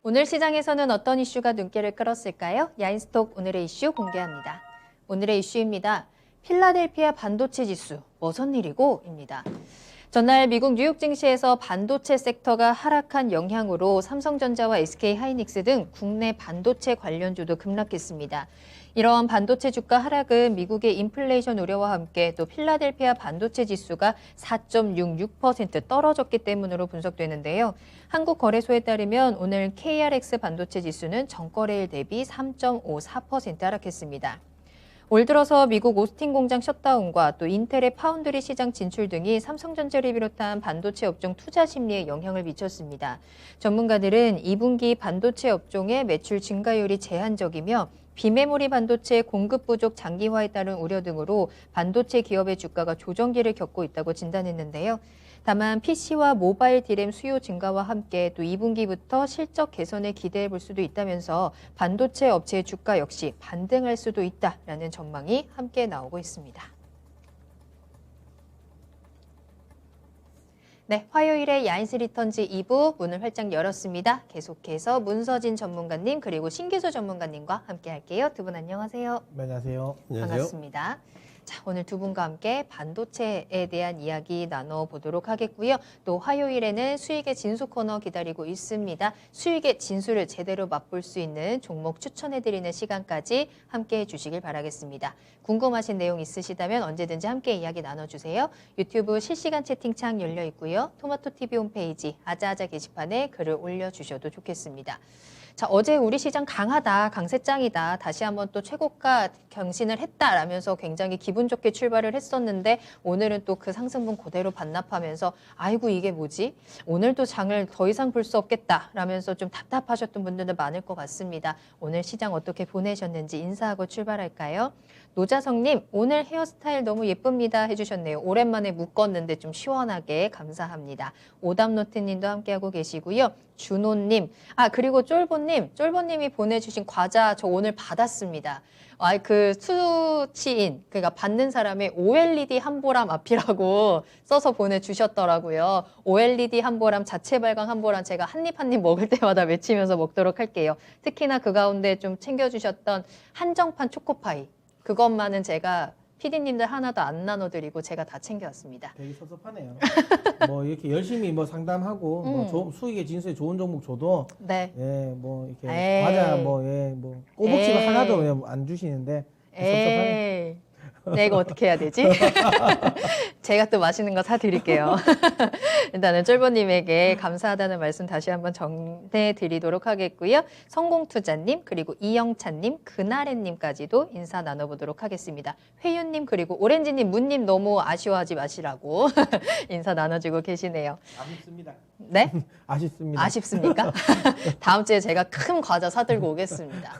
오늘 시장에서는 어떤 이슈가 눈길을 끌었을까요? 야인스톡 오늘의 이슈 공개합니다. 오늘의 이슈입니다. 필라델피아 반도체 지수, 무슨 일이고?입니다. 전날 미국 뉴욕 증시에서 반도체 섹터가 하락한 영향으로 삼성전자와 SK하이닉스 등 국내 반도체 관련주도 급락했습니다. 이런 반도체 주가 하락은 미국의 인플레이션 우려와 함께 또 필라델피아 반도체 지수가 4.66% 떨어졌기 때문으로 분석되는데요. 한국거래소에 따르면 오늘 KRX 반도체 지수는 전거래일 대비 3.54% 하락했습니다. 올 들어서 미국 오스틴 공장 셧다운과 또 인텔의 파운드리 시장 진출 등이 삼성전자를 비롯한 반도체 업종 투자 심리에 영향을 미쳤습니다. 전문가들은 2분기 반도체 업종의 매출 증가율이 제한적이며 비메모리 반도체 공급 부족 장기화에 따른 우려 등으로 반도체 기업의 주가가 조정기를 겪고 있다고 진단했는데요. 다만 PC와 모바일 디램 수요 증가와 함께 또 2분기부터 실적 개선을 기대해 볼 수도 있다면서 반도체 업체의 주가 역시 반등할 수도 있다라는 전망이 함께 나오고 있습니다. 네, 화요일에 야인스 리턴즈 2부 문을 활짝 열었습니다. 계속해서 문서진 전문가님 그리고 신기수 전문가님과 함께 할게요. 두 분 안녕하세요. 네, 안녕하세요. 반갑습니다. 자, 오늘 두 분과 함께 반도체에 대한 이야기 나눠보도록 하겠고요. 또 화요일에는 수익의 진수 코너 기다리고 있습니다. 수익의 진수를 제대로 맛볼 수 있는 종목 추천해드리는 시간까지 함께 해주시길 바라겠습니다. 궁금하신 내용 있으시다면 언제든지 함께 이야기 나눠주세요. 유튜브 실시간 채팅창 열려 있고요. 토마토TV 홈페이지 아자아자 게시판에 글을 올려주셔도 좋겠습니다. 자, 어제 우리 시장 강하다, 강세장이다, 다시 한번 또 최고가 경신을 했다라면서 굉장히 기분 좋게 출발을 했었는데 오늘은 또 그 상승분 그대로 반납하면서 아이고 이게 뭐지? 오늘도 장을 더 이상 볼 수 없겠다라면서 좀 답답하셨던 분들도 많을 것 같습니다. 오늘 시장 어떻게 보내셨는지 인사하고 출발할까요? 노자성님, 오늘 헤어스타일 너무 예쁩니다 해주셨네요. 오랜만에 묶었는데 좀 시원하게 감사합니다. 오답노트님도 함께하고 계시고요. 준호님, 그리고 쫄보님이 보내주신 과자 저 오늘 받았습니다. 그 수치인, 그러니까 받는 사람의 OLED 한보람 앞이라고 써서 보내주셨더라고요. OLED 한보람, 자체 발광 한보람 제가 한 입 한 입 먹을 때마다 외치면서 먹도록 할게요. 특히나 그 가운데 좀 챙겨주셨던 한정판 초코파이. 그것만은 제가 PD님들 하나도 안 나눠드리고 제가 다 챙겨왔습니다. 되게 섭섭하네요. 뭐 이렇게 열심히 뭐 상담하고 뭐 수익의 진수에 좋은 종목 줘도 네. 예, 뭐 이렇게 과자 뭐 꼬북칩 하나도 안 주시는데 섭섭하네요. 내가 어떻게 해야 되지? 제가 또 맛있는 거 사드릴게요. 일단은 쫄보님에게 감사하다는 말씀 다시 한번 전해드리도록 하겠고요. 성공투자님 그리고 이영찬님, 그나래님까지도 인사 나눠보도록 하겠습니다. 회윤님 그리고 오렌지님, 문님 너무 아쉬워하지 마시라고 인사 나눠주고 계시네요. 아쉽습니다. 네? 아쉽습니다. 아쉽습니까? 다음 주에 제가 큰 과자 사들고 오겠습니다.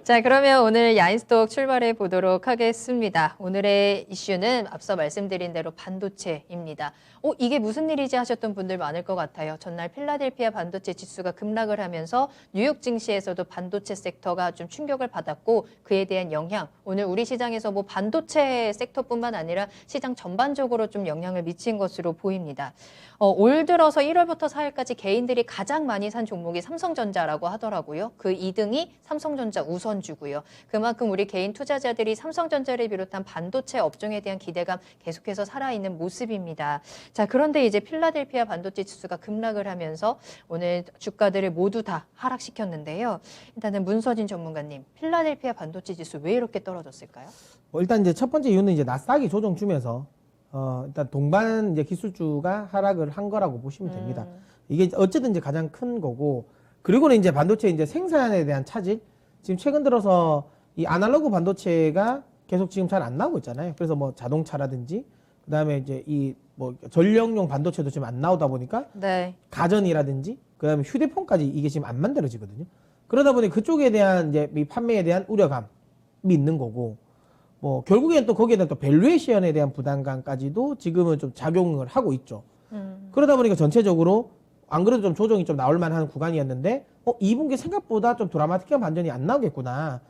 자, 그러면 오늘 야인스톡 출발해 보도록 하겠습니다. 오늘의 이슈는 앞서 말씀드린 대로 반도체입니다. 이게 무슨 일이지 하셨던 분들 많을 것 같아요. 전날 필라델피아 반도체 지수가 급락을 하면서 뉴욕 증시에서도 반도체 섹터가 좀 충격을 받았고 그에 대한 영향, 오늘 우리 시장에서 뭐 반도체 섹터뿐만 아니라 시장 전반적으로 좀 영향을 미친 것으로 보입니다. 올 들어서 1월부터 4월까지 개인들이 가장 많이 산 종목이 삼성전자라고 하더라고요. 그 2등이 삼성전자 우선주고요. 그만큼 우리 개인 투자자들이 삼성전자를 비롯한 반도체 업종에 대한 기대감 계속해서 살아있는 모습입니다. 자, 그런데 이제 필라델피아 반도체 지수가 급락을 하면서 오늘 주가들을 모두 다 하락시켰는데요. 일단은 문서진 전문가님, 필라델피아 반도체 지수 왜 이렇게 떨어졌을까요? 일단 이제 첫 번째 이유는 이제 나스닥이 조정 주면서 일단 동반 이제 기술주가 하락을 한 거라고 보시면 됩니다. 이게 어쨌든 이제 가장 큰 거고, 그리고는 이제 반도체 이제 생산에 대한 차질, 지금 최근 들어서 이 아날로그 반도체가 계속 지금 잘 안 나오고 있잖아요. 그래서 뭐 자동차라든지, 그 다음에 이제 이 뭐 전력용 반도체도 지금 안 나오다 보니까 네. 가전이라든지, 그 다음에 휴대폰까지 이게 지금 안 만들어지거든요. 그러다 보니 그쪽에 대한 이제 이 판매에 대한 우려감이 있는 거고, 뭐 결국에는 또 거기에 대한 또 밸류에이션에 대한 부담감까지도 지금은 좀 작용을 하고 있죠. 그러다 보니까 전체적으로 안 그래도 좀 조정이 좀 나올 만한 구간이었는데 2분기 생각보다 좀 드라마틱한 반전이 안 나오겠구나.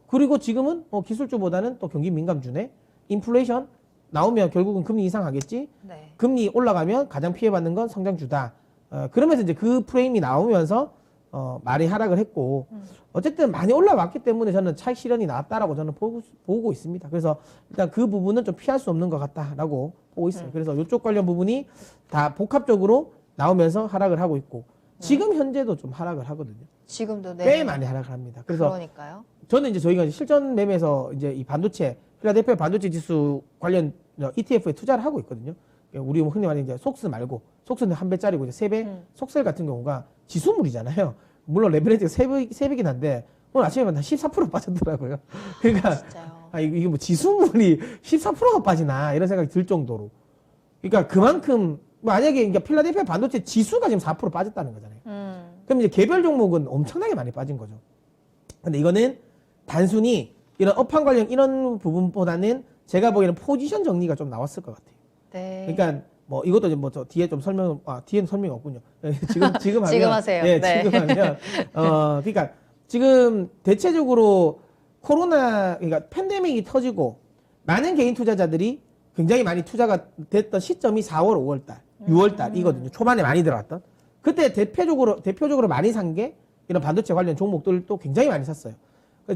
그리고 지금은 기술주보다는 또 경기 민감주네. 인플레이션 나오면 결국은 금리 인상하겠지. 네. 금리 올라가면 가장 피해받는 건 성장주다. 그러면서 이제 그 프레임이 나오면서 많이 하락을 했고 어쨌든 많이 올라왔기 때문에 저는 차익 실현이 나왔다라고 저는 보고 있습니다. 그래서 일단 그 부분은 좀 피할 수 없는 것 같다라고 보고 있어요. 그래서 이쪽 관련 부분이 다 복합적으로 나오면서 하락을 하고 있고 지금 현재도 좀 하락을 하거든요. 지금도 꽤 많이 하락을 합니다. 그래서 그러니까요. 저는 이제 저희가 실전 매매에서 이제 이 반도체 필라델피아 반도체 지수 관련 ETF에 투자를 하고 있거든요. 우리 흔히 말하는 이제 속스 말고 속스는 한 배짜리고 이제 세 배 속셀 같은 경우가 지수물이잖아요. 물론 레버리지가 세 배긴 한데 오늘 아침에 한 14% 빠졌더라고요. 그러니까 진짜요. 이게 뭐 지수물이 14%가 빠지나 이런 생각이 들 정도로. 그러니까 그만큼 만약에 그러니까 필라델피아 반도체 지수가 지금 4% 빠졌다는 거잖아요. 그럼 이제 개별 종목은 엄청나게 많이 빠진 거죠. 근데 이거는 단순히 이런 업황 관련 이런 부분보다는 제가 보기에는 포지션 정리가 좀 나왔을 것 같아요. 네. 그러니까 뭐 이것도 뭐 저 뒤에 좀 뒤에는 설명이 없군요. 지금 하면 지금 하세요. 네, 네. 지금 하면 그러니까 지금 대체적으로 그러니까 팬데믹이 터지고 많은 개인 투자자들이 굉장히 많이 투자가 됐던 시점이 4월, 5월 달, 6월 달이거든요. 초반에 많이 들어왔던. 그때 대표적으로 많이 산 게 이런 반도체 관련 종목들도 굉장히 많이 샀어요.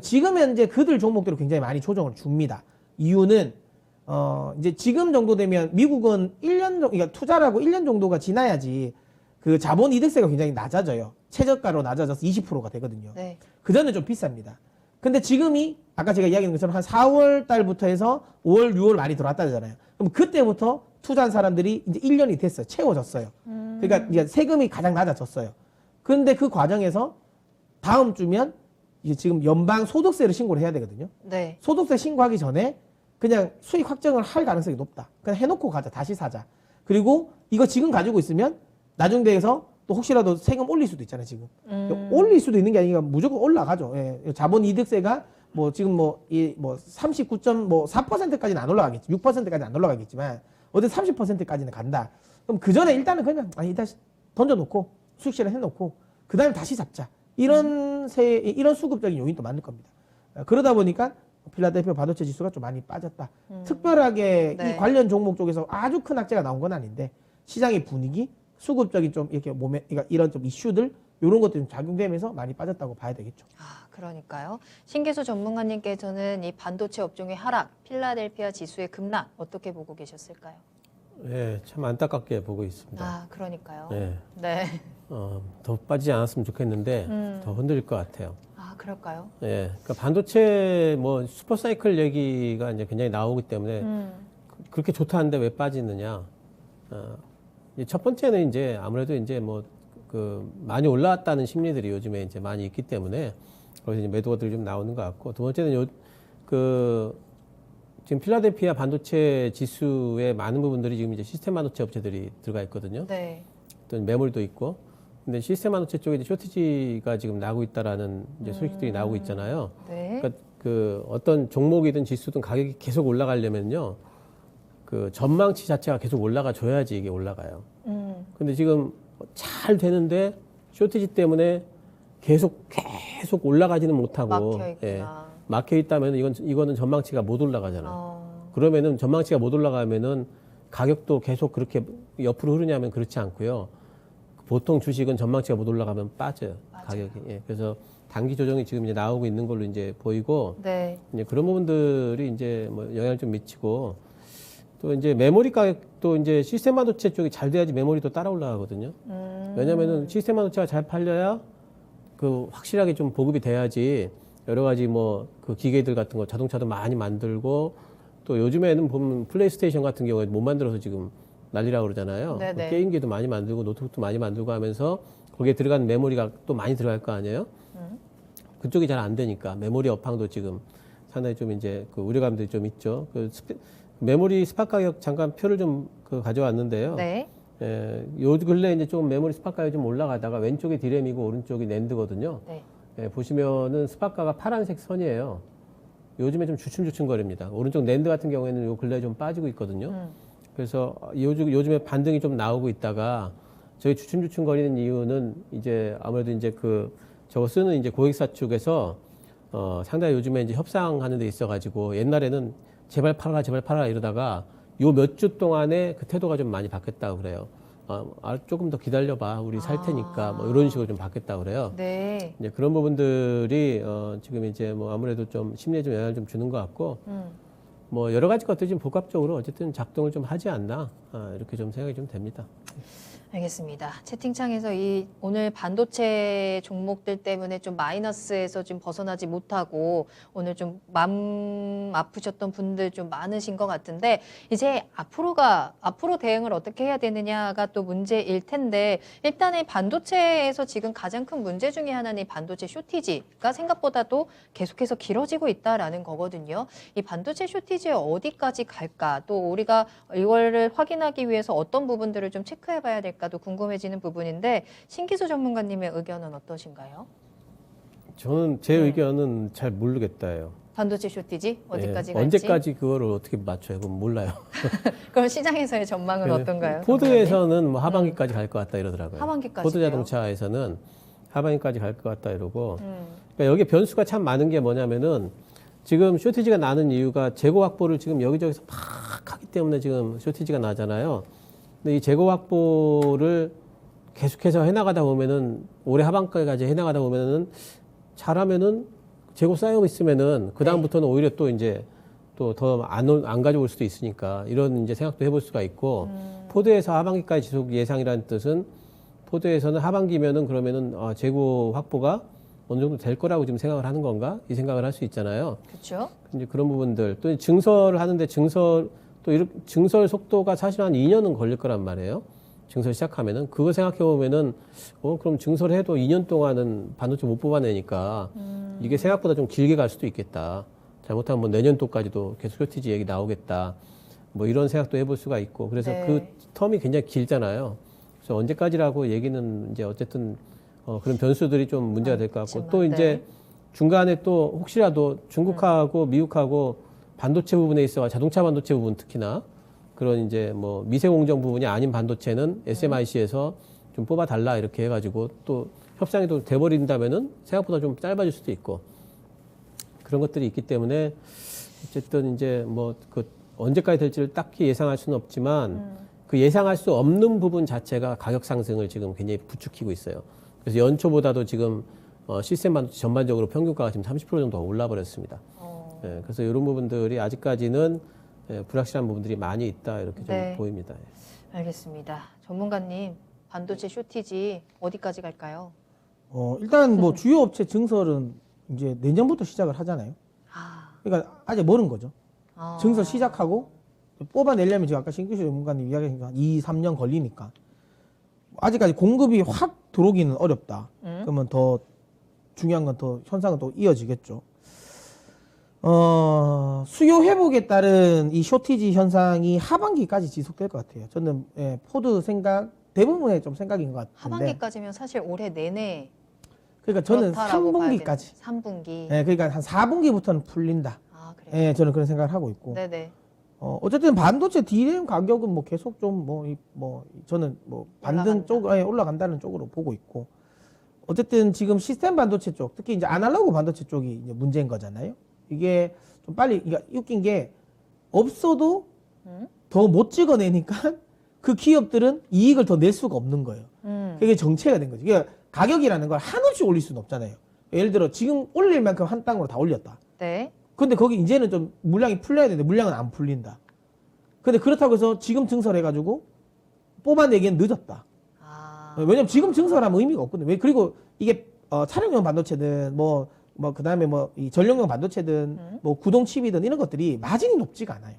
지금 현재 그들 종목들을 굉장히 많이 조정을 줍니다. 이유는 이제 지금 정도 되면 미국은 1년 정도, 그러니까 투자라고 1년 정도가 지나야지 그 자본 이득세가 굉장히 낮아져요. 최저가로 낮아져서 20%가 되거든요. 네. 그전에 좀 비쌉니다. 근데 지금이 아까 제가 이야기한 것처럼 한 4월 달부터 해서 5월, 6월 많이 들어왔다잖아요. 그럼 그때부터 투자한 사람들이 이제 1년이 됐어요. 채워졌어요. 그러니까 이제 세금이 가장 낮아졌어요. 그런데 그 과정에서 다음 주면 이제 지금 연방 소득세를 신고를 해야 되거든요. 네. 소득세 신고하기 전에 그냥 수익 확정을 할 가능성이 높다. 그냥 해놓고 가자. 다시 사자. 그리고 이거 지금 가지고 있으면 나중 돼서 또 혹시라도 세금 올릴 수도 있잖아요. 지금. 올릴 수도 있는 게 아니라 무조건 올라가죠. 예. 자본 이득세가 뭐 지금 뭐 39.4%까지는 안 올라가겠지. 6%까지는 안 올라가겠지만 어디 30%까지는 간다. 그럼 그 전에 일단은 그냥 일단 던져놓고 수익 실현 해놓고 그 다음에 다시 잡자. 이런 수급적인 요인도 많을 겁니다. 그러다 보니까 필라델피아 반도체 지수가 좀 많이 빠졌다. 특별하게 네. 이 관련 종목 쪽에서 아주 큰 악재가 나온 건 아닌데 시장의 분위기, 수급적인 좀 이렇게 그러니까 이런 좀 이슈들 이런 것들이 좀 작용되면서 많이 빠졌다고 봐야 되겠죠. 아, 그러니까요. 신기수 전문가님께서는 이 반도체 업종의 하락, 필라델피아 지수의 급락 어떻게 보고 계셨을까요? 예, 참 안타깝게 보고 있습니다. 아, 그러니까요. 예, 네. 더 빠지지 않았으면 좋겠는데 더 흔들릴 것 같아요. 아, 그럴까요? 예, 그러니까 반도체 뭐 슈퍼사이클 얘기가 이제 굉장히 나오기 때문에 그렇게 좋다는데 왜 빠지느냐? 이제 첫 번째는 이제 아무래도 이제 뭐 그 많이 올라왔다는 심리들이 요즘에 이제 많이 있기 때문에 거기서 이제 매도들이 좀 나오는 것 같고, 두 번째는 지금 필라델피아 반도체 지수의 많은 부분들이 지금 이제 시스템 반도체 업체들이 들어가 있거든요. 네. 또 매물도 있고. 근데 시스템 반도체 쪽에 이제 쇼티지가 지금 나고 있다라는 이제 소식들이 나오고 있잖아요. 네. 그러니까 그 어떤 종목이든 지수든 가격이 계속 올라가려면요, 그 전망치 자체가 계속 올라가 줘야지 이게 올라가요. 근데 지금 잘 되는데 쇼티지 때문에 계속 올라가지는 못하고 막혀 있다면 이거는 전망치가 못 올라가잖아요. 그러면은 전망치가 못 올라가면은 가격도 계속 그렇게 옆으로 흐르냐면 그렇지 않고요. 보통 주식은 전망치가 못 올라가면 빠져요. 맞아요. 가격이. 예. 그래서 단기 조정이 지금 이제 나오고 있는 걸로 이제 보이고, 네. 이제 그런 부분들이 이제 뭐 영향을 좀 미치고, 또 이제 메모리 가격도 이제 시스템 반도체 쪽이 잘 돼야지 메모리도 따라 올라가거든요. 왜냐면은 시스템 반도체가 잘 팔려야 그 확실하게 좀 보급이 돼야지 여러 가지 뭐 그 기계들 같은 거 자동차도 많이 만들고, 또 요즘에는 보면 플레이스테이션 같은 경우에 못 만들어서 지금 난리라고 그러잖아요. 네네. 게임기도 많이 만들고 노트북도 많이 만들고 하면서 거기에 들어간 메모리가 또 많이 들어갈 거 아니에요. 그쪽이 잘 안 되니까 메모리 업황도 지금 상당히 좀 이제 그 우려감들이 좀 있죠. 메모리 스팟 가격 잠깐 표를 좀 가져왔는데요. 네. 요 근래 이제 좀 메모리 스팟 가격이 좀 올라가다가 왼쪽이 디램이고 오른쪽이 낸드거든요. 네. 보시면은 스팟가가 파란색 선이에요. 요즘에 좀 주춤주춤거립니다. 오른쪽 낸드 같은 경우에는 요 근래 좀 빠지고 있거든요. 그래서 요즘에 반등이 좀 나오고 있다가 저희 주춤주춤거리는 이유는 이제 아무래도 이제 저거 쓰는 이제 고객사 쪽에서 상당히 요즘에 이제 협상하는 데 있어가지고 제발 팔아라 이러다가 요 몇 주 동안에 그 태도가 좀 많이 바뀌었다고 그래요. 조금 더 기다려봐, 우리 살 테니까 뭐 이런 식으로 좀 바뀌었다 그래요. 네. 이제 그런 부분들이 지금 이제 뭐 아무래도 좀 심리에 좀 영향을 좀 주는 것 같고 뭐 여러 가지 것들이 좀 복합적으로 어쨌든 작동을 좀 하지 않나 이렇게 좀 생각이 좀 됩니다. 알겠습니다. 채팅창에서 이 오늘 반도체 종목들 때문에 좀 마이너스에서 좀 벗어나지 못하고 오늘 좀 마음 아프셨던 분들 좀 많으신 것 같은데 이제 앞으로 대응을 어떻게 해야 되느냐가 또 문제일 텐데 일단은 반도체에서 지금 가장 큰 문제 중에 하나는 이 반도체 쇼티지가 생각보다도 계속해서 길어지고 있다라는 거거든요. 이 반도체 쇼티지 어디까지 갈까? 또 우리가 이거를 확인하기 위해서 어떤 부분들을 좀 체크해봐야 될까? 도 궁금해지는 부분인데 신기수 전문가님의 의견은 어떠신가요? 저는 제 의견은 잘 모르겠다예요. 반도체 쇼티지 어디까지 예, 갈지? 언제까지 그거를 어떻게 맞춰요? 그건 몰라요. 그럼 시장에서의 전망은 네. 어떤가요? 포드에서는 뭐 하반기까지 갈 것 같다 이러더라고요. 하반기까지요? 포드 자동차에서는 하반기까지 갈 것 같다 이러고 그러니까 여기 변수가 참 많은 게 뭐냐면은 지금 쇼티지가 나는 이유가 재고 확보를 지금 여기저기서 막 하기 때문에 지금 쇼티지가 나잖아요. 근데 이 재고 확보를 계속해서 해나가다 보면은 올해 하반기까지 해나가다 보면은 잘하면은 재고 쌓여 있으면은 그 다음부터는 오히려 또 이제 또 더 안 가져올 수도 있으니까 이런 이제 생각도 해볼 수가 있고 포드에서 하반기까지 지속 예상이라는 뜻은 포드에서는 하반기면은 그러면은 재고 확보가 어느 정도 될 거라고 지금 생각을 하는 건가 이 생각을 할 수 있잖아요. 그렇죠. 이제 그런 부분들 또 증설을 하는데 증설 속도가 사실 한 2년은 걸릴 거란 말이에요. 증설 시작하면은 그거 생각해 보면은 그럼 증설해도 2년 동안은 반도체 못 뽑아내니까 이게 생각보다 좀 길게 갈 수도 있겠다. 잘못하면 뭐 내년도까지도 계속 쇼티지 얘기 나오겠다. 뭐 이런 생각도 해볼 수가 있고 그래서 네. 그 텀이 굉장히 길잖아요. 그래서 언제까지라고 얘기는 이제 어쨌든 그런 변수들이 좀 문제가 될 것 같고 또 이제 중간에 또 혹시라도 중국하고 미국하고 반도체 부분에 있어 자동차 반도체 부분 특히나 그런 이제 뭐 미세 공정 부분이 아닌 반도체는 SMIC에서 좀 뽑아 달라 이렇게 해가지고 또 협상이 또 돼버린다면은 생각보다 좀 짧아질 수도 있고 그런 것들이 있기 때문에 어쨌든 이제 뭐 그 언제까지 될지를 딱히 예상할 수는 없지만 그 예상할 수 없는 부분 자체가 가격 상승을 지금 굉장히 부추기고 있어요. 그래서 연초보다도 지금 시스템 반도체 전반적으로 평균가가 지금 30% 정도 올라 버렸습니다. 예, 그래서 이런 부분들이 아직까지는 불확실한 부분들이 많이 있다 이렇게 좀 네. 보입니다. 알겠습니다. 전문가님 반도체 쇼티지 어디까지 갈까요? 일단 뭐 주요 업체 증설은 이제 내년부터 시작을 하잖아요. 그러니까 아직 멀은 거죠. 증설 시작하고 뽑아내려면 지금 아까 신규수 전문가님 이야기하신 거 2, 3년 걸리니까 아직까지 공급이 확 들어오기는 어렵다. 그러면 더 중요한 건 더 현상은 또 이어지겠죠. 수요 회복에 따른 이 쇼티지 현상이 하반기까지 지속될 것 같아요. 저는 포드 생각 대부분의 좀 생각인 것 같은데. 하반기까지면 사실 올해 내내 그러니까 저는 그렇다라고 봐야 3분기까지. 3분기. 그러니까 한 4분기부터는 풀린다. 그래요? 저는 그런 생각을 하고 있고. 네네. 어쨌든 반도체 DRAM 가격은 뭐 계속 좀 저는 뭐 반등 쪽 올라간다는 쪽으로 보고 있고. 어쨌든 지금 시스템 반도체 쪽, 특히 이제 아날로그 반도체 쪽이 이제 문제인 거잖아요. 이게 좀 빨리, 그러니까 웃긴 게 없어도 더 못 찍어내니까 그 기업들은 이익을 더 낼 수가 없는 거예요. 그게 정체가 된 거죠. 그러니까 가격이라는 걸 한없이 올릴 수는 없잖아요. 예를 들어 지금 올릴 만큼 한 땅으로 다 올렸다. 네. 근데 거기 이제는 좀 물량이 풀려야 되는데 물량은 안 풀린다. 근데 그렇다고 해서 지금 증설해가지고 뽑아내기엔 늦었다. 왜냐면 지금 증설하면 의미가 없거든요. 그리고 이게 차량용 반도체든 그 다음에 이 전력용 반도체든 뭐 구동 칩이든 이런 것들이 마진이 높지가 않아요.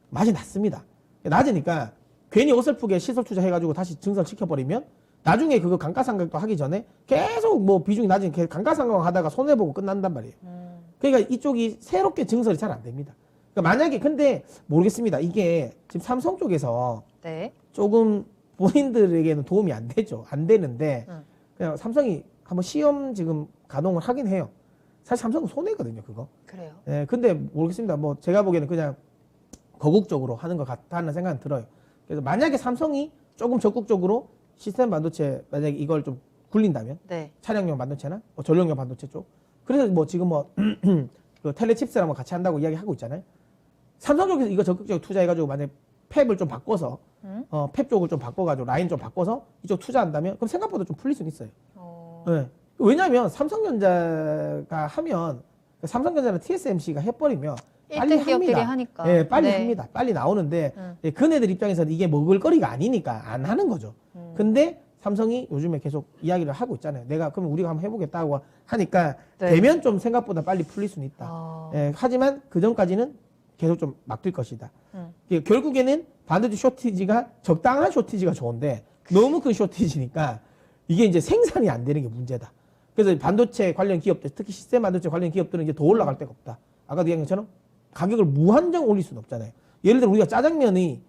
마진이 낮습니다. 낮으니까 괜히 어설프게 시설 투자해가지고 다시 증설시켜버리면 나중에 그거 감가상각도 하기 전에 계속 뭐 비중이 낮은 감가상각 하다가 손해보고 끝난단 말이에요. 그러니까 이쪽이 새롭게 증설이 잘 안 됩니다. 그러니까 만약에 근데 모르겠습니다. 이게 지금 삼성 쪽에서 네. 조금 본인들에게는 도움이 안 되죠. 안 되는데 그냥 삼성이 한번 시험 지금 가동을 하긴 해요. 사실 삼성은 손해거든요, 그거. 그래요. 근데 모르겠습니다. 뭐 제가 보기에는 그냥 거국적으로 하는 것 같다는 생각은 들어요. 그래서 만약에 삼성이 조금 적극적으로 시스템 반도체 만약에 이걸 좀 굴린다면 네. 차량용 반도체나 전력용 반도체 쪽. 그래서 지금 그 텔레칩스랑 같이 한다고 이야기하고 있잖아요. 삼성 쪽에서 이거 적극적으로 투자해가지고 만약에 팹을 좀 바꿔서 펩 쪽을 좀 바꿔가지고 라인 좀 바꿔서 이쪽 투자한다면 그럼 생각보다 좀 풀릴 수는 있어요. 네. 왜냐하면 삼성전자가 하면 삼성전자는 TSMC가 해버리면 빨리 1등 기업들이 합니다. 하니까. 네, 빨리 네. 합니다. 빨리 나오는데 그네들 입장에서는 이게 먹을 거리가 아니니까 안 하는 거죠. 근데 삼성이 요즘에 계속 이야기를 하고 있잖아요. 내가 그럼 우리가 한번 해보겠다고 하니까 네. 되면 좀 생각보다 빨리 풀릴 수는 있다. 아. 예, 하지만 그 전까지는 계속 좀 막힐 것이다. 결국에는 반도체 쇼티지가 적당한 쇼티지가 좋은데 너무 큰 쇼티지니까 이게 이제 생산이 안 되는 게 문제다. 그래서 반도체 관련 기업들, 특히 시스템 반도체 관련 기업들은 이제 더 올라갈 데가 없다. 아까도 얘기한 것처럼 가격을 무한정 올릴 수는 없잖아요. 예를 들어 우리가 짜장면이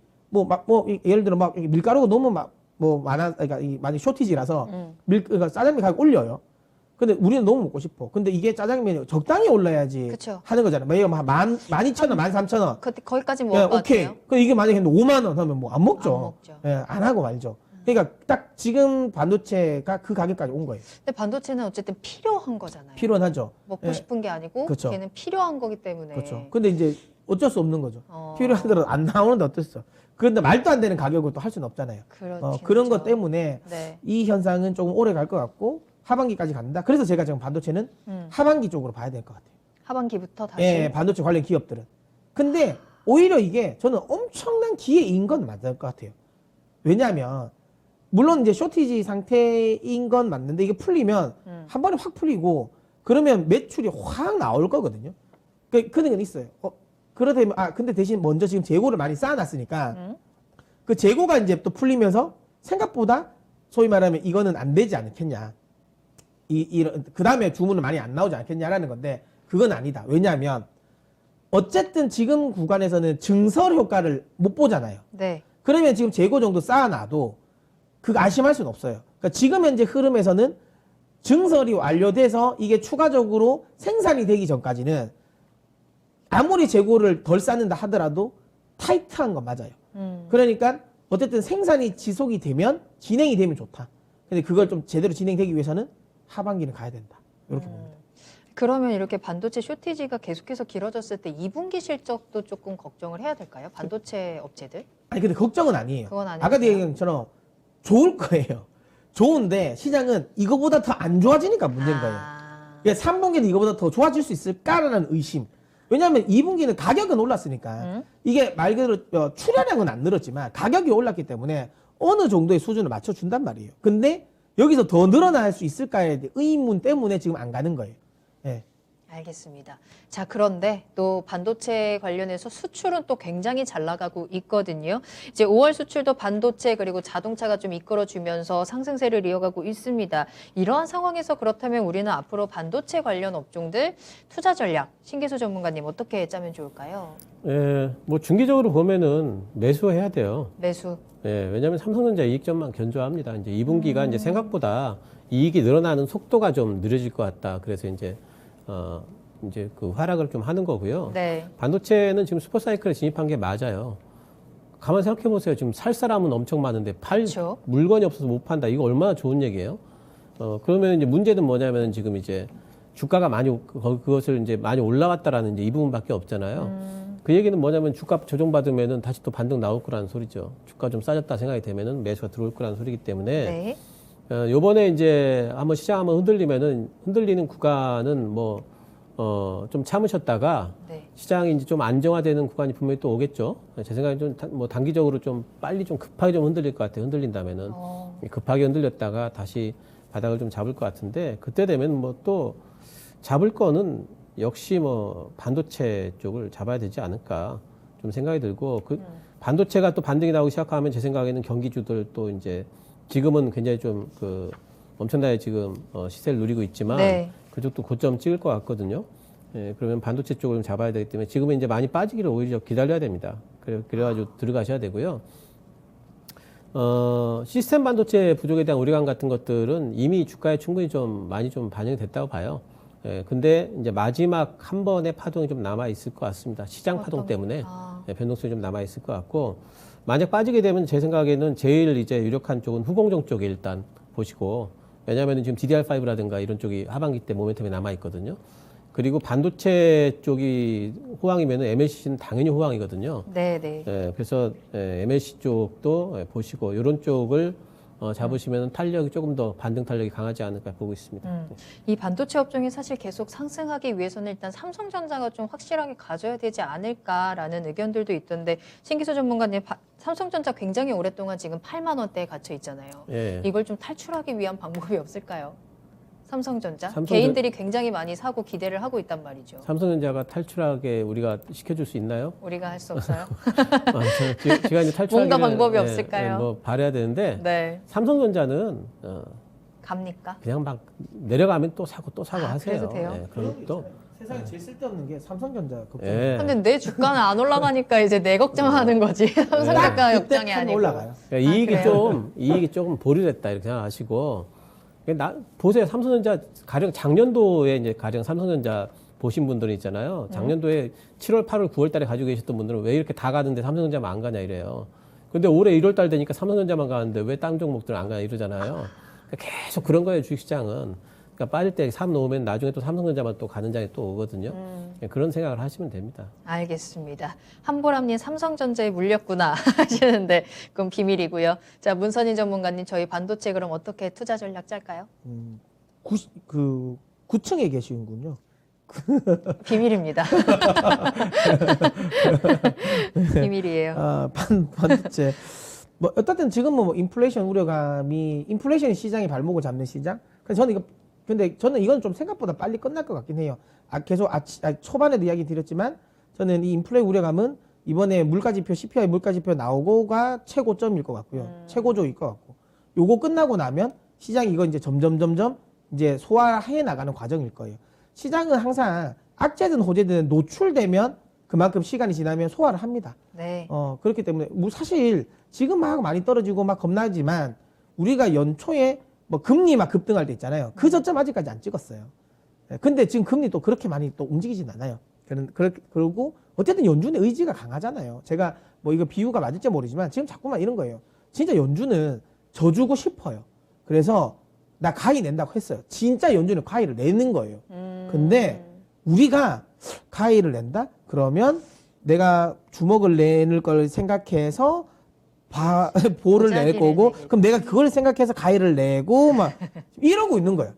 예를 들어 막 밀가루가 너무 그러니까 많이 쇼티지라서 그러니까 짜장면 가격 올려요. 근데 우리는 너무 먹고 싶어. 근데 이게 짜장면이 적당히 올라야지 그쵸. 하는 거잖아요. 매일 12,000원, 13,000원. 거기까지 예, 먹을 것 오케이. 같아요. 그 이게 만약에 5만 원 하면 뭐 안 먹죠. 안 먹죠. 예, 안 하고 말죠. 그러니까 딱 지금 반도체가 그 가격까지 온 거예요. 근데 반도체는 어쨌든 필요한 거잖아요. 필요하죠. 먹고 예. 싶은 게 아니고 그쵸. 걔는 필요한 거기 때문에. 그렇죠. 근데 이제 어쩔 수 없는 거죠. 어. 필요하더라도 안 나오는데 어땠어. 그런데 말도 안 되는 가격을 또 할 수는 없잖아요. 그렇긴 그런 것 하죠. 때문에 네. 이 현상은 조금 오래 갈 것 같고 하반기까지 간다. 그래서 제가 지금 반도체는 하반기 쪽으로 봐야 될 것 같아요. 하반기부터 다시. 예, 반도체 관련 기업들은. 근데 오히려 이게 저는 엄청난 기회인 건 맞을 것 같아요. 왜냐하면 물론 이제 쇼티지 상태인 건 맞는데 이게 풀리면 한 번에 확 풀리고 그러면 매출이 확 나올 거거든요. 그런 건 있어요. 그러다면 근데 대신 먼저 지금 재고를 많이 쌓아놨으니까 그 재고가 이제 또 풀리면서 생각보다 소위 말하면 이거는 안 되지 않겠냐. 그 다음에 주문은 많이 안 나오지 않겠냐라는 건데 그건 아니다. 왜냐하면 어쨌든 지금 구간에서는 증설 효과를 못 보잖아요. 네. 그러면 지금 재고 정도 쌓아놔도 그거 안심할 수는 없어요. 그러니까 지금 현재 흐름에서는 증설이 완료돼서 이게 추가적으로 생산이 되기 전까지는 아무리 재고를 덜 쌓는다 하더라도 타이트한 건 맞아요. 그러니까 어쨌든 생산이 지속이 되면 진행이 되면 좋다. 근데 그걸 좀 제대로 진행되기 위해서는 하반기는 가야 된다. 이렇게 봅니다. 그러면 이렇게 반도체 쇼티지가 계속해서 길어졌을 때 2분기 실적도 조금 걱정을 해야 될까요? 반도체 업체들? 아니 근데 걱정은 아니에요. 그건 아니에요. 아까도 얘기한 것처럼 좋을 거예요. 좋은데 시장은 이거보다 더 안 좋아지니까 문제인 거예요. 그러니까 3분기는 이거보다 더 좋아질 수 있을까라는 의심. 왜냐하면 2분기는 가격은 올랐으니까 이게 말 그대로 출하량은 안 늘었지만 가격이 올랐기 때문에 어느 정도의 수준을 맞춰준단 말이에요. 근데 여기서 더 늘어날 수 있을까에 대한 의문 때문에 지금 안 가는 거예요. 예. 알겠습니다. 자, 그런데 또 반도체 관련해서 수출은 또 굉장히 잘 나가고 있거든요. 이제 5월 수출도 반도체 그리고 자동차가 좀 이끌어주면서 상승세를 이어가고 있습니다. 이러한 상황에서 그렇다면 우리는 앞으로 반도체 관련 업종들 투자 전략, 신기수 전문가님 어떻게 짜면 좋을까요? 예, 뭐 중기적으로 보면은 매수해야 돼요. 매수. 예, 왜냐하면 삼성전자 이익점만 견조합니다. 이제 2분기가 이제 생각보다 이익이 늘어나는 속도가 좀 느려질 것 같다. 그래서 이제 그 하락을 좀 하는 거고요. 네. 반도체는 지금 슈퍼사이클에 진입한 게 맞아요. 가만 생각해 보세요. 지금 살 사람은 엄청 많은데 그렇죠. 물건이 없어서 못 판다. 이거 얼마나 좋은 얘기예요? 그러면 이제 문제는 뭐냐면 지금 이제 주가가 그것을 이제 많이 올라왔다라는 이제 이 부분밖에 없잖아요. 그 얘기는 뭐냐면 주가 조정받으면은 다시 또 반등 나올 거라는 소리죠. 주가 좀 싸졌다 생각이 되면은 매수가 들어올 거라는 소리이기 때문에 네. 요번에 이제 한번 시장 한번 흔들리는 구간은 좀 참으셨다가 네. 시장이 이제 좀 안정화되는 구간이 분명히 또 오겠죠. 제 생각엔 좀 단기적으로 좀 빨리 좀 급하게 좀 흔들릴 것 같아요. 흔들린다면은 급하게 흔들렸다가 다시 바닥을 좀 잡을 것 같은데 그때 되면 또 잡을 거는 역시 반도체 쪽을 잡아야 되지 않을까 좀 생각이 들고 반도체가 또 반등이 나오기 시작하면 제 생각에는 경기주들 또 이제 지금은 굉장히 좀 엄청나게 지금 시세를 누리고 있지만 네. 그쪽도 고점 찍을 것 같거든요. 예, 그러면 반도체 쪽을 좀 잡아야 되기 때문에 지금은 이제 많이 빠지기를 오히려 기다려야 됩니다. 그래가지고 들어가셔야 되고요. 시스템 반도체 부족에 대한 우려감 같은 것들은 이미 주가에 충분히 좀 많이 좀 반영이 됐다고 봐요. 예, 근데 이제 마지막 한 번의 파동이 좀 남아 있을 것 같습니다. 시장 파동 때문에 예, 변동성이 좀 남아 있을 것 같고 만약 빠지게 되면 제 생각에는 제일 이제 유력한 쪽은 후공정 쪽에 일단 보시고 왜냐하면 지금 DDR5라든가 이런 쪽이 하반기 때 모멘텀이 남아 있거든요. 그리고 반도체 쪽이 호황이면 MLCC는 당연히 호황이거든요. 네, 네. 예, 그래서 MLC 쪽도 보시고 이런 쪽을 잡으시면 탄력이 조금 더 반등 탄력이 강하지 않을까 보고 있습니다. 이 반도체 업종이 사실 계속 상승하기 위해서는 일단 삼성전자가 좀 확실하게 가져야 되지 않을까라는 의견들도 있던데 신기수 전문가님, 삼성전자 굉장히 오랫동안 지금 8만 원대에 갇혀 있잖아요. 예. 이걸 좀 탈출하기 위한 방법이 없을까요? 삼성전자? 삼성전- 개인들이 굉장히 많이 사고 기대를 하고 있단 말이죠. 삼성전자가 탈출하게 우리가 시켜줄 수 있나요? 우리가 할 수 없어요? 제가 이제 탈출하기 뭔가 방법이 없을까요? 뭐 바래야 되는데 네. 삼성전자는 갑니까? 그냥 막 내려가면 또 사고 또 사고 아, 하세요. 그래도 돼요? 예, 그럼 또 세상에 제일 쓸데없는 게 삼성전자 걱정. 예. 근데 내 주가는 안 올라가니까 이제 내 걱정하는 거지. 삼성전자 그때 걱정이 참 아니고. 올라가요. 그러니까 그래요? 이익이 조금 보류됐다 이렇게 생각하시고 보세요. 삼성전자 가령 작년도에 이제 가령 삼성전자 보신 분들이 있잖아요. 작년도에 7월, 8월, 9월 달에 가지고 계셨던 분들은 왜 이렇게 다 가는데 삼성전자만 안 가냐 이래요. 근데 올해 1월 달 되니까 삼성전자만 가는데 왜 다른 종목들은 안 가냐 이러잖아요. 그러니까 계속 그런 거예요, 주식시장은. 그러니까 빠질 때 사 놓으면 나중에 또 삼성전자만 또 가는 장에 또 오거든요. 그런 생각을 하시면 됩니다. 알겠습니다. 한보람님 삼성전자에 물렸구나 하시는데 그건 비밀이고요. 자, 문선인 전문가님 저희 반도체 그럼 어떻게 투자 전략 짤까요? 9층에 계시는군요. 비밀입니다. 비밀이에요. 반도체. 뭐 어쨌든 지금은 뭐 인플레이션 우려감이 인플레이션이 시장의 발목을 잡는 시장. 근데 저는 이건 좀 생각보다 빨리 끝날 것 같긴 해요. 계속 초반에도 이야기 드렸지만 저는 이 인플레 우려감은 이번에 물가지표 CPI 물가지표 나오고가 최고점일 것 같고요. 최고조일 것 같고. 요거 끝나고 나면 시장이 이거 이제 점점 이제 소화해 나가는 과정일 거예요. 시장은 항상 악재든 호재든 노출되면 그만큼 시간이 지나면 소화를 합니다. 네. 그렇기 때문에 사실 지금 막 많이 떨어지고 막 겁나지만 우리가 연초에 뭐 금리 막 급등할 때 있잖아요. 그 저점 아직까지 안 찍었어요. 근데 지금 금리 또 그렇게 많이 또 움직이진 않아요. 그리고 어쨌든 연준의 의지가 강하잖아요. 제가 뭐 이거 비유가 맞을지 모르지만 지금 자꾸만 이런 거예요. 진짜 연준은 져주고 싶어요. 그래서 나 가위 낸다고 했어요. 진짜 연준은 가위를 내는 거예요. 근데 우리가 가위를 낸다? 그러면 내가 주먹을 내는 걸 생각해서 볼을 낼 거고, 내기. 그럼 내가 그걸 생각해서 가위를 내고 막 이러고 있는 거예요.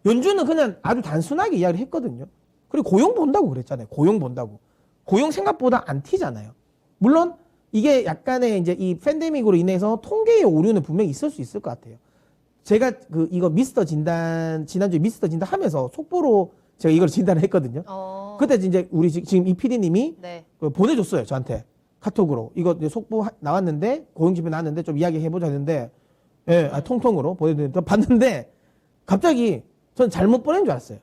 연준은 그냥 아주 단순하게 이야기를 했거든요. 그리고 고용 본다고 그랬잖아요. 고용 본다고. 고용 생각보다 안 튀잖아요. 물론 이게 약간의 이제 이 팬데믹으로 인해서 통계의 오류는 분명히 있을 수 있을 것 같아요. 제가 이거 미스터 진단, 지난주에 미스터 진단 하면서 속보로 제가 이걸 진단을 했거든요. 그때 그때 이제 우리 지금 이 PD님이 네. 보내줬어요. 저한테. 카톡으로. 이거 이제 속보 나왔는데, 고용지표 나왔는데 좀 이야기해보자 했는데, 예, 통통으로 보내드렸는데, 봤는데, 갑자기 전 잘못 보낸 줄 알았어요.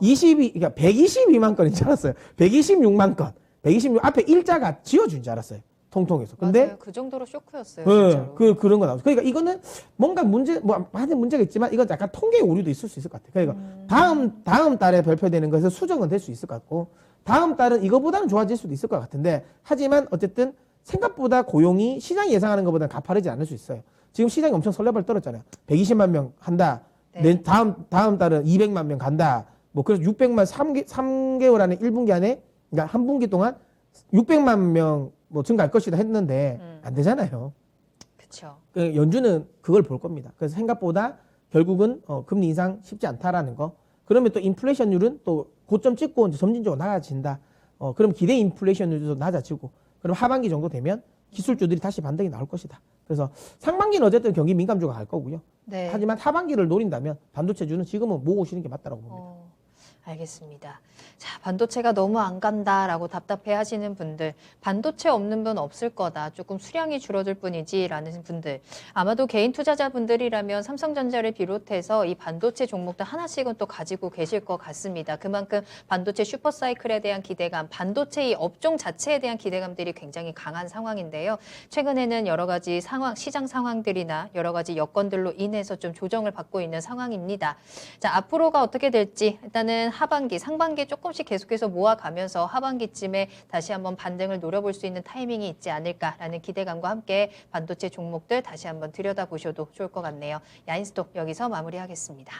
그러니까 122만 건인 줄 알았어요. 126만 건. 126, 앞에 일자가 지워준 줄 알았어요. 통통해서. 근데, 맞아요. 그 정도로 쇼크였어요. 예, 진짜로. 그런 거 나오죠. 그러니까 이거는 뭔가 많은 문제가 있지만, 이건 약간 통계의 오류도 있을 수 있을 것 같아요. 그러니까 다음 달에 발표되는 것에서 수정은 될 수 있을 것 같고, 다음 달은 이거보다는 좋아질 수도 있을 것 같은데, 하지만 어쨌든 생각보다 고용이 시장이 예상하는 것보다는 가파르지 않을 수 있어요. 지금 시장이 엄청 설레발 떨었잖아요. 120만 명 한다. 네. 다음 달은 200만 명 간다. 뭐 그래서 600만 3개월 안에 1분기 안에, 그러니까 한 분기 동안 600만 명 뭐 증가할 것이다 했는데 안 되잖아요. 그렇죠. 연준은 그걸 볼 겁니다. 그래서 생각보다 결국은 금리 인상 쉽지 않다라는 거. 그러면 또 인플레이션율은 또 고점 찍고 이제 점진적으로 낮아진다. 그럼 기대 인플레이션율도 낮아지고, 그럼 하반기 정도 되면 기술주들이 다시 반등이 나올 것이다. 그래서 상반기는 어쨌든 경기 민감주가 갈 거고요. 네. 하지만 하반기를 노린다면 반도체주는 지금은 모으고 오시는 게 맞다라고 봅니다. 알겠습니다. 자, 반도체가 너무 안 간다라고 답답해 하시는 분들, 반도체 없는 분 없을 거다. 조금 수량이 줄어들 뿐이지라는 분들. 아마도 개인 투자자분들이라면 삼성전자를 비롯해서 이 반도체 종목들 하나씩은 또 가지고 계실 것 같습니다. 그만큼 반도체 슈퍼사이클에 대한 기대감, 반도체 이 업종 자체에 대한 기대감들이 굉장히 강한 상황인데요. 최근에는 여러 가지 시장 상황들이나 여러 가지 여건들로 인해서 좀 조정을 받고 있는 상황입니다. 자, 앞으로가 어떻게 될지 일단은 하반기, 상반기 조금씩 계속해서 모아가면서 하반기쯤에 다시 한번 반등을 노려볼 수 있는 타이밍이 있지 않을까라는 기대감과 함께 반도체 종목들 다시 한번 들여다보셔도 좋을 것 같네요. 야인스톡 여기서 마무리하겠습니다.